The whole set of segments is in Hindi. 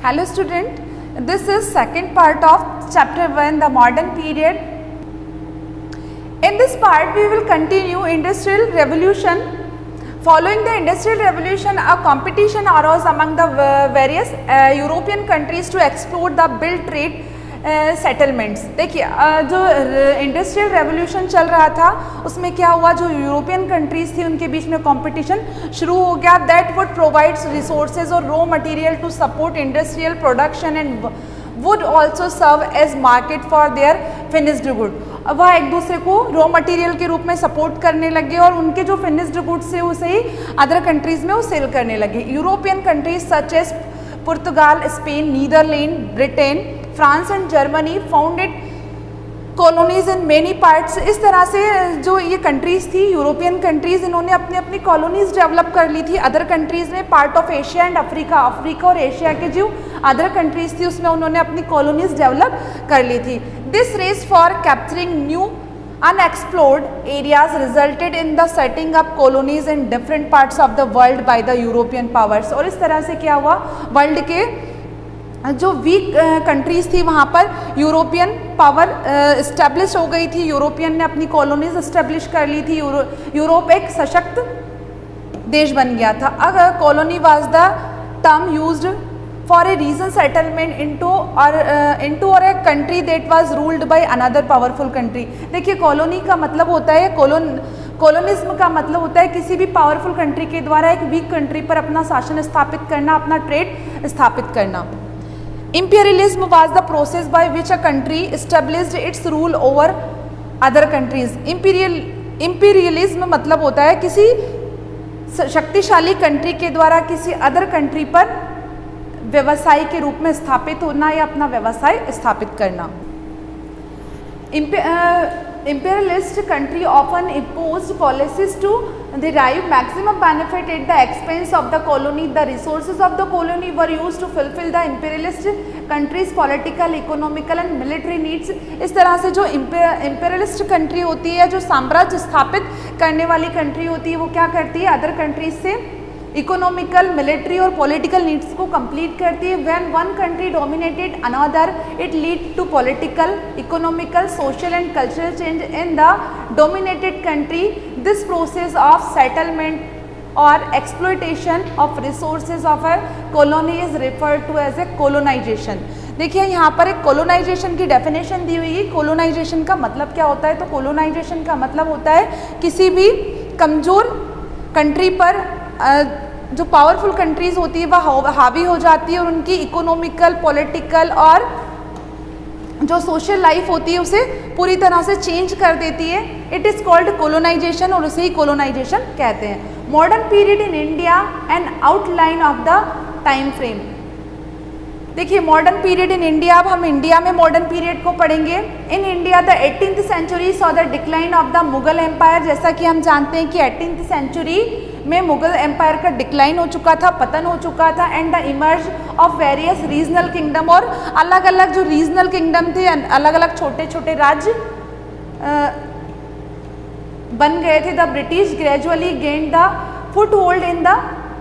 Hello student, this is second part of chapter 1, the modern period. In this part we will continue industrial revolution. Following the industrial revolution, a competition arose among the various European countries to exploit the build trade settlements. देखिए जो इंडस्ट्रियल रेवोल्यूशन चल रहा था उसमें क्या हुआ, जो यूरोपियन कंट्रीज़ थी उनके बीच में कंपटीशन शुरू हो गया. दैट वुड प्रोवाइड्स रिसोर्सेज और raw material to support industrial production and would also serve as market for their finished good. वह एक दूसरे को रॉ मटेरियल के रूप में सपोर्ट करने लगे और उनके जो फिनिश्ड गुड्स थे उसे ही अदर कंट्रीज़ में वो सेल करने लगे. European countries such as Portugal, Spain, Netherland, Britain, France and Germany founded colonies in many parts. इस तरह से जो ये कंट्रीज़ थी यूरोपियन कंट्रीज़, इन्होंने अपनी अपनी कॉलोनीज डेवलप कर ली थी अदर कंट्रीज़ में. Part of Asia and Africa और एशिया के जो अदर कंट्रीज़ थी उसमें उन्होंने अपनी कॉलोनीज डेवलप कर ली थी. This race for capturing new unexplored areas resulted in the setting up colonies in different parts of the world by the European powers. और इस तरह से क्या हुआ, वर्ल्ड के जो वीक कंट्रीज़ थी वहाँ पर यूरोपियन पावर इस्टेब्लिश हो गई थी. यूरोपियन ने अपनी कॉलोनीज इस्टेब्लिश कर ली थी. यूरोप एक सशक्त देश बन गया था. अगर colony was the term used for a region settlement into or a country that was ruled by another powerful country. देखिए कॉलोनी का मतलब होता है, कॉलोनिज्म का मतलब होता है किसी भी पावरफुल कंट्री के द्वारा एक वीक कंट्री पर अपना शासन स्थापित करना, अपना ट्रेड स्थापित करना. Imperialism was the process by which a country established its rule over other countries. Imperialism मतलब होता है किसी शक्तिशाली कंट्री के द्वारा किसी अदर कंट्री पर व्यवसाय के रूप में स्थापित होना या अपना व्यवसाय स्थापित करना. Imperialist country often imposed policies to derive maximum benefit at the expense of the colony. The resources of the colony were used to fulfill the imperialist country's political, economical and military needs. इस तरह से जो imperialist country होती है, जो साम्राज्य स्थापित करने वाली country होती है, वो क्या करती है, अदर countries से इकोनॉमिकल, मिलिट्री और पॉलिटिकल नीड्स को कंप्लीट करती है. When one country dominated another it lead to political, economical, social and cultural change in the dominated country. This process of settlement और exploitation of resources of a colony is referred to as a colonisation. देखिए यहाँ पर एक कोलोनाइजेशन की डेफिनेशन दी हुई है. कोलोनाइजेशन का मतलब क्या होता है, तो कोलोनाइजेशन का मतलब होता है किसी भी कमज़ोर कंट्री पर जो पावरफुल कंट्रीज़ होती है वह हावी हो जाती है और उनकी इकोनॉमिकल, पॉलिटिकल और जो सोशल लाइफ होती है उसे पूरी तरह से चेंज कर देती है. इट इज़ कॉल्ड कोलोनाइजेशन और उसे ही कोलोनाइजेशन कहते हैं. Modern period in India and outline of the time frame. देखिए मॉडर्न पीरियड इन इंडिया, अब हम इंडिया में मॉडर्न पीरियड को पढ़ेंगे. In India the 18th century saw the decline of the Mughal empire. जैसा कि हम जानते हैं कि 18th सेंचुरी में मुगल एम्पायर का डिक्लाइन हो चुका था, पतन हो चुका था. And the emerge of various regional kingdom, और अलग अलग जो रीजनल किंगडम थे, अलग अलग छोटे छोटे राज्य बन गए थे. The British gradually gain the foot hold in the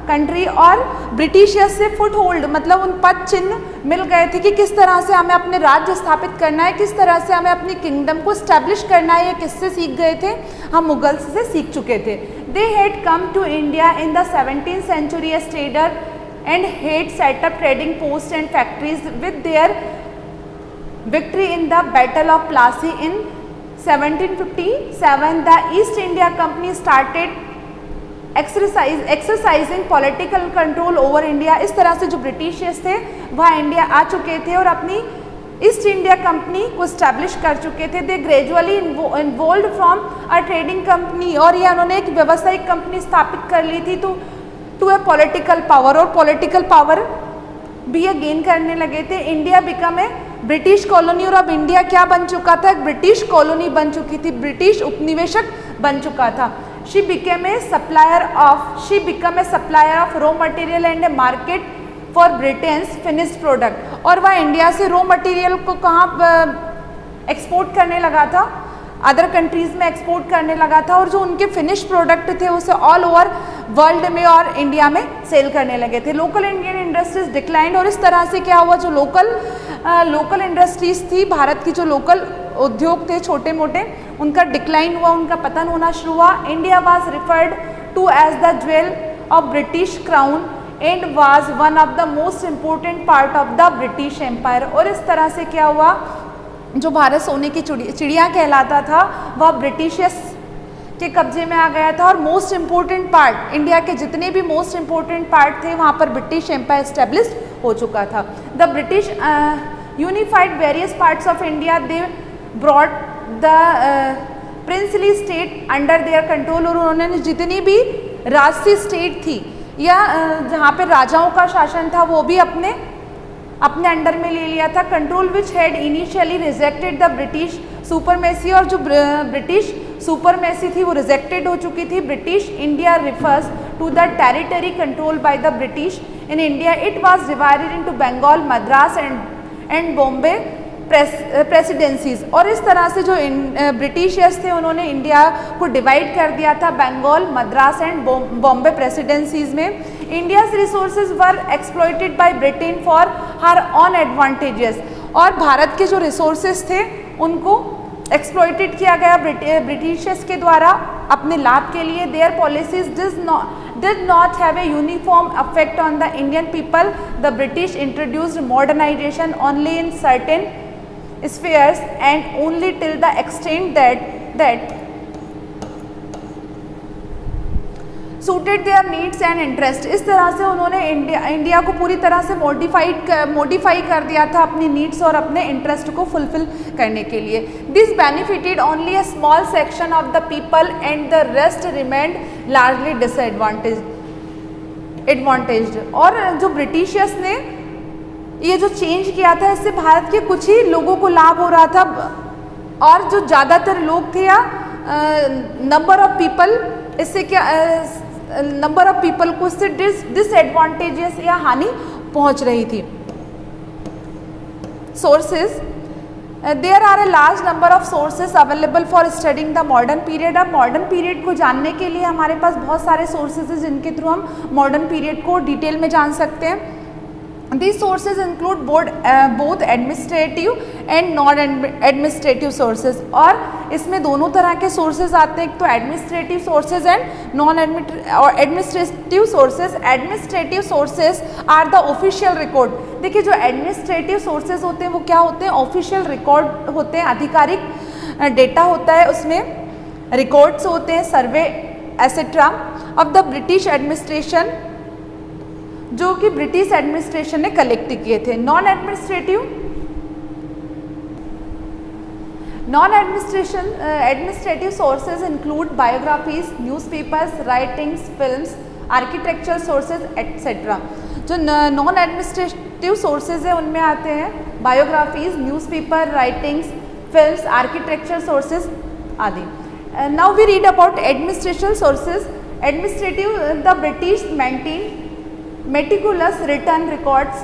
country. और ब्रिटिशियस से फुट होल्ड मतलब उन पद चिन्ह मिल गए थे कि किस तरह से हमें अपने राज्य स्थापित करना है, किस तरह से हमें अपनी किंगडम को स्टैब्लिश करना है. ये किससे सीख गए थे, हम मुगल्स से सीख चुके थे. They had come to India in the 17th century as trader and had set up trading posts and factories. With their victory in the Battle of Plassey in 1757, the East India Company started exercising political control over India. इस तरह से जो ब्रिटिशियर्स थे वह इंडिया आ चुके थे और अपनी ईस्ट इंडिया कंपनी को स्टैब्लिश कर चुके थे. They gradually involve from a trading company, और ये उन्होंने एक व्यावसायिक कंपनी स्थापित कर ली थी टू ए पॉलिटिकल पावर, और पॉलिटिकल पावर भी ये गेन करने लगे थे. India become a British colony, और अब इंडिया क्या बन चुका था, एक ब्रिटिश कॉलोनी बन चुकी थी, ब्रिटिश उपनिवेशक बन चुका था. She become a supplier of raw material and A market for Britain's finished product. और वह इंडिया से रॉ मटेरियल को कहाँ एक्सपोर्ट करने लगा था, अदर कंट्रीज़ में एक्सपोर्ट करने लगा था, और जो उनके फिनिश प्रोडक्ट थे उसे ऑल ओवर वर्ल्ड में और इंडिया में सेल करने लगे थे. लोकल इंडियन इंडस्ट्रीज डिक्लाइंड, और इस तरह से क्या हुआ, जो लोकल इंडस्ट्रीज थी, भारत की जो लोकल उद्योग थे छोटे मोटे, उनका डिक्लाइन हुआ, उनका पतन होना शुरू हुआ. India was referred to as the jewel of British crown and was one of the most important part of the British empire. और इस तरह से क्या हुआ, जो भारत सोने की चिड़िया कहलाता था वह ब्रिटिशर्स के कब्जे में आ गया था, और मोस्ट इम्पोर्टेंट पार्ट, इंडिया के जितने भी मोस्ट इम्पोर्टेंट पार्ट थे वहाँ पर ब्रिटिश एम्पायर एस्टेब्लिश हो चुका था. The British unified various parts of India, they brought the princely state under their control. और उन्होंने जितनी भी राजसी स्टेट थी या जहाँ पे राजाओं का शासन था वो भी अपने अंडर में ले लिया था. Control which had initially rejected the British supremacy, और जो ब्रिटिश सुपरमेसी थी वो रिजेक्टेड हो चुकी थी. British India refers to the territory control by the British in India. It was divided into Bengal, Madras and Bombay presidencies. और इस तरह से जो ब्रिटिशर्स थे उन्होंने इंडिया को डिवाइड कर दिया था बंगाल, मद्रास एंड बॉम्बे प्रेसिडेंसीज में. India's resources were exploited bye Britain for her on advantages. और भारत के जो रिसोर्सेज थे उनको एक्सप्लॉइटेड किया गया ब्रिटिशर्स के द्वारा अपने लाभ के लिए. There policies did not have a uniform effect on the Indian people. The British introduced modernization only in certain spheres and only till the extent that suited their needs and interest. इस तरह से उन्होंने इंडिया को पूरी तरह से मॉडिफाई कर दिया था अपनी नीड्स और अपने इंटरेस्ट को फुलफिल करने के लिए. This benefited only a small section of the people and the rest remained largely disadvantaged. और जो ब्रिटिशर्स ने ये जो चेंज किया था इससे भारत के कुछ ही लोगों को लाभ हो रहा था, और जो ज़्यादातर लोग थे या नंबर ऑफ पीपल, इससे क्या नंबर ऑफ पीपल को इससे डिसएडवांटेजेस या हानि पहुंच रही थी. Sources, there are a large number of sources available for studying the modern period. अब मॉडर्न पीरियड को जानने के लिए हमारे पास बहुत सारे सोर्सेज हैं जिनके थ्रू हम मॉडर्न पीरियड को डिटेल में जान सकते हैं. These sources include both administrative and non-administrative sources. और इसमें दोनों तरह के sources आते हैं, एक तो administrative sources and non-administrative sources. Administrative sources are the official record. देखिए जो administrative sources होते हैं वो क्या होते हैं, official record होते हैं, आधिकारिक data होता है, उसमें records होते हैं, survey etc. of the British administration, जो कि ब्रिटिश एडमिनिस्ट्रेशन ने कलेक्ट किए थे. Non administrative sources include biographies, newspapers, writings, films, architectural sources etcetera. जो नॉन एडमिनिस्ट्रेटिव सोर्सेज है उनमें आते हैं biographies, newspaper, writings, films, architectural sources आदि. Now we read about administrative sources. Administrative, the British maintain meticulous written records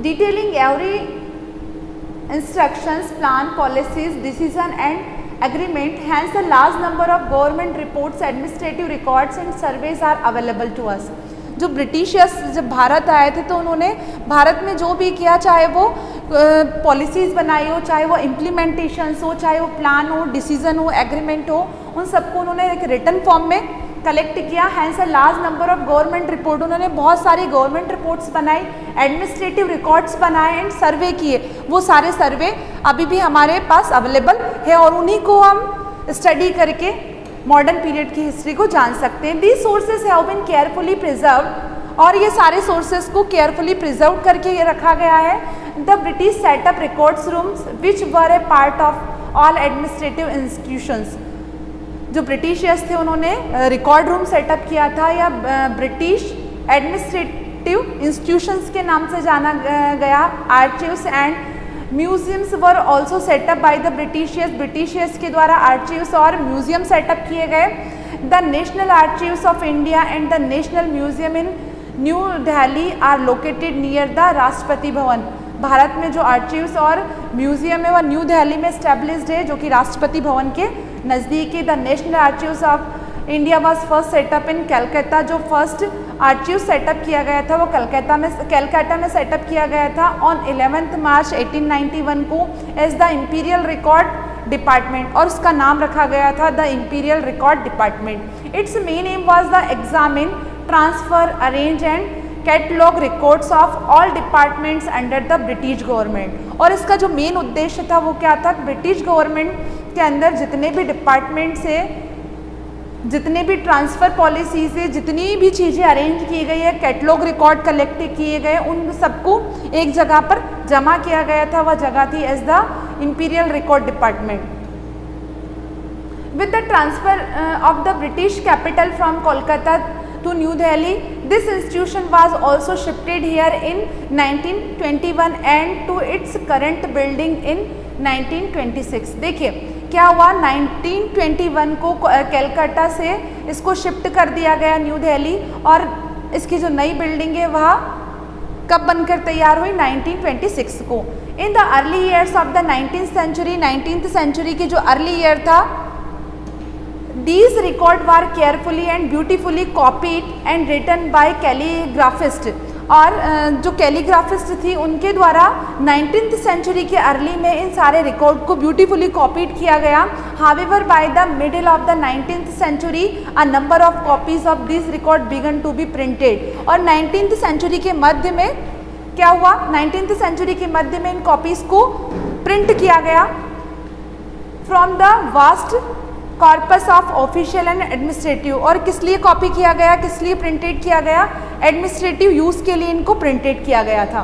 detailing every instructions, plan, policies, decision and agreement. Hence a large number of government reports, administrative records and surveys are available to us. जो ब्रिटिशर्स जब भारत आए थे तो उन्होंने भारत में जो भी किया, चाहे वो पॉलिसीज़ बनाई हो, चाहे वो इम्प्लीमेंटेशंस हो, चाहे वो प्लान हो, डिसीजन हो, एग्रीमेंट हो, उन सबको उन्होंने एक रिटन फॉर्म में कलेक्ट किया. Hence a large number of government report, उन्होंने बहुत सारी गवर्नमेंट रिपोर्ट्स बनाई, एडमिनिस्ट्रेटिव रिकॉर्ड्स बनाए एंड सर्वे किए. वो सारे सर्वे अभी भी हमारे पास अवेलेबल है और उन्हीं को हम स्टडी करके मॉडर्न पीरियड की हिस्ट्री को जान सकते हैं. These sources have been carefully preserved, और ये सारे सोर्सेज को केयरफुली प्रिजर्व करके ये रखा गया है. The British setup records rooms which were A part of all administrative institutions. जो ब्रिटिशर्स थे उन्होंने रिकॉर्ड रूम सेटअप किया था, या ब्रिटिश एडमिनिस्ट्रेटिव इंस्टीट्यूशंस के नाम से जाना गया. Archives and museums were also set up by the Britishers. Britishers के द्वारा आर्चीव्स और म्यूजियम सेटअप किए गए. The National Archives of India and the National Museum in New Delhi are located near the Rashtrapati Bhavan. Bharat में जो आर्चीव्स और म्यूजियम है वह न्यू दिल्ली में स्टैब्लिश्ड है, जो कि राष्ट्रपति भवन के नज़दीक है. The National Archives of India was first set up in Calcutta, जो फर्स्ट आर्चीव सेटअप किया गया था वो कैलकाटा में सेटअप किया गया था ऑन 11 मार्च 1891 को as the imperial record department, और उसका नाम रखा गया था the imperial record department. Its main aim was the examine, transfer, arrange and catalogue records of all departments under the British government. और इसका जो मेन उद्देश्य था वो क्या था, ब्रिटिश गवर्नमेंट के अंदर जितने भी डिपार्टमेंट से, जितने भी ट्रांसफ़र पॉलिसी से जितनी भी चीज़ें अरेंज की गई है, कैटलॉग रिकॉर्ड कलेक्ट किए गए, उन सबको एक जगह पर जमा किया गया था। वह जगह थी as the imperial record department. With the transfer of the British capital from Kolkata to New Delhi, this institution was also shifted here in 1921 and to its current building in 1926। देखिए क्या हुआ, 1921 को कलकत्ता से इसको शिफ्ट कर दिया गया न्यू दिल्ली, और इसकी जो नई बिल्डिंग है वह कब बनकर तैयार हुई, 1926 को। In the early years of the 19th century की जो अर्ली ईयर था, These records were carefully and beautifully copied and written by calligraphist, और जो कैलीग्राफिस्ट थी उनके द्वारा 19th सेंचुरी के अर्ली में इन सारे रिकॉर्ड को ब्यूटीफुली कॉपीड किया गया। However by the middle of the 19th century a number of copies of this record began to be printed, और 19th सेंचुरी के मध्य में क्या हुआ, 19th सेंचुरी के मध्य में इन कॉपीज को प्रिंट किया गया from the vast corpus of official and administrative. और किस लिए कॉपी किया गया, किस लिए प्रिंटेड किया गया, एडमिनिस्ट्रेटिव यूज के लिए इनको प्रिंटेड किया गया था।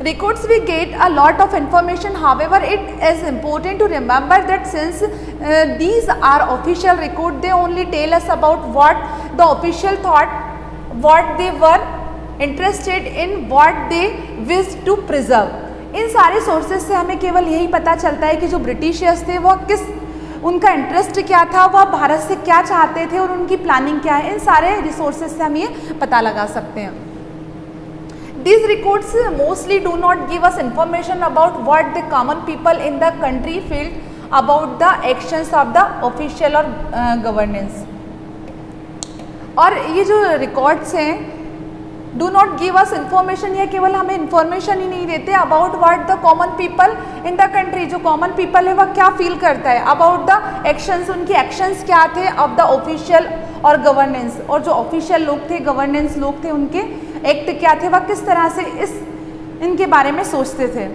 Records we get a lot of information, however it is important to remember that since these are official record, they only tell us about what the official thought, what they were interested in, what they wished to preserve। इन सारे सोर्सेज से हमें केवल यही पता चलता है कि जो ब्रिटिशर्स थे वह किस, उनका इंटरेस्ट क्या था, वह भारत से क्या चाहते थे और उनकी प्लानिंग क्या है। इन सारे रिसोर्सेज से हम ये पता लगा सकते हैं। These records mostly do not give us information about what the common people in the country felt about the actions of the official or governance। और ये जो रिकॉर्ड्स हैं do not give us information, यह केवल हमें इन्फॉर्मेशन ही नहीं देते about what the common people in the country, जो कॉमन पीपल है वह क्या फील करता है, अबाउट द एक्शंस, उनके एक्शंस क्या थे, ऑफ द ऑफिशियल और गवर्नेंस, और जो ऑफिशियल लोग थे, गवर्नेंस लोग थे, उनके एक्ट क्या थे, वह किस तरह से इनके बारे में सोचते थे।